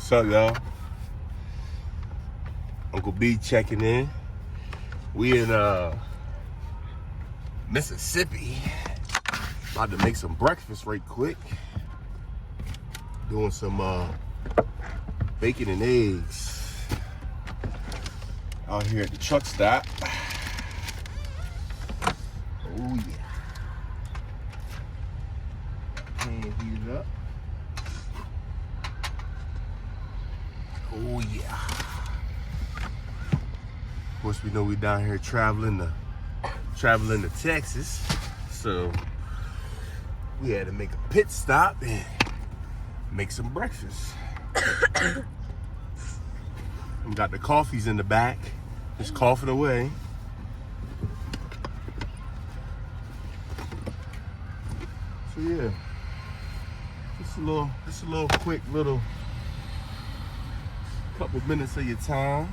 What's up, y'all? Uncle B checking in. We in Mississippi. About to make some breakfast right quick. Doing some bacon and eggs out here at the truck stop. Oh yeah. Pan heated up. Oh yeah. Of course, we know we down here traveling to Texas, so we had to make a pit stop and make some breakfast. We got the coffees in the back, just coughing away. So yeah, just a little quick little couple minutes of your time.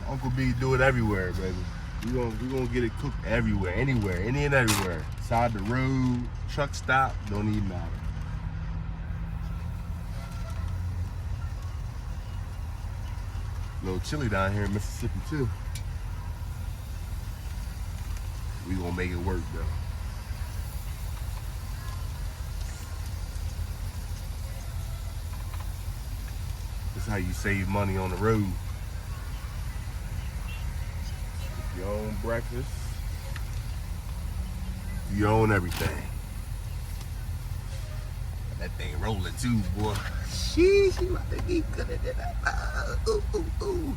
Uncle B do it everywhere, baby. We gonna get it cooked everywhere, anywhere, any and everywhere. Side the road, truck stop, don't even matter. A little chilly down here in Mississippi too. We gonna make it work though. That's how you save money on the road. Your own breakfast, you own everything. That thing rolling too, boy. Sheesh, you about to get good at that. Ooh, ooh, ooh.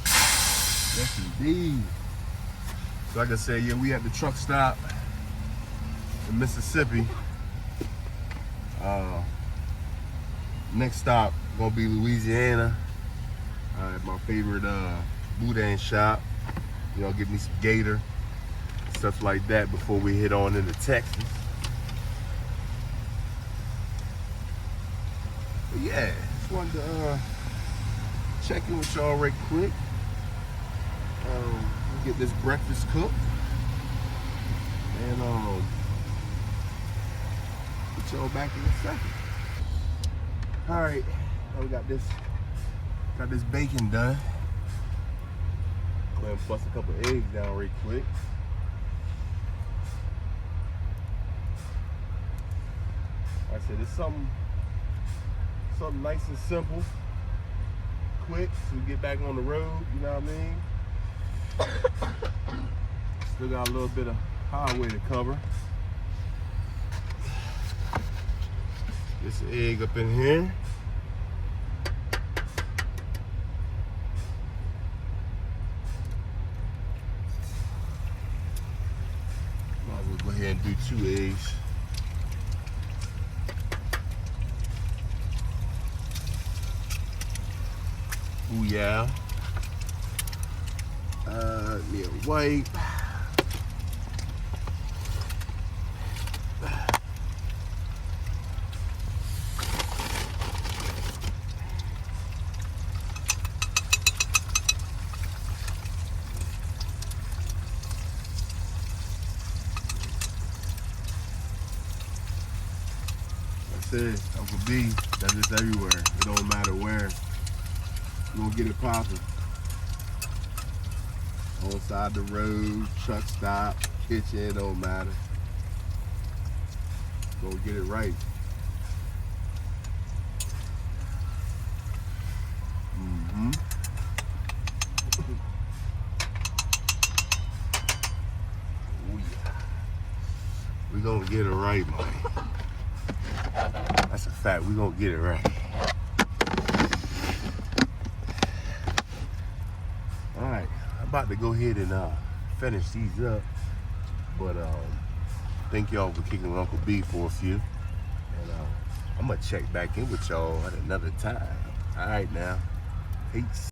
Yes, indeed. So like I said, yeah, we at the truck stop in Mississippi. Next stop gonna be Louisiana. At my favorite boudin shop. You know, get me some gator, stuff like that before we head on into Texas. But yeah, just wanted to check in with y'all right quick. Get this breakfast cooked. And get y'all back in a second. All right, now we got this bacon done. Go ahead and bust a couple of eggs down right quick. Like I said, it's something nice and simple, quick, so we get back on the road, you know what I mean? Still got a little bit of highway to cover. This egg up in here. Go ahead and do 2 eggs. Ooh yeah. Me a white. Said, Uncle B does this everywhere. It don't matter where. You gonna get it popping. On side the road, truck stop, kitchen, it don't matter. Go get it right. Mm-hmm. Oh yeah. We gonna get it right, man. That's a fact. We're gonna get it right. Alright, I'm about to go ahead and finish these up. But thank y'all for kicking with Uncle B for a few. And I'm gonna check back in with y'all at another time. Alright now. Peace.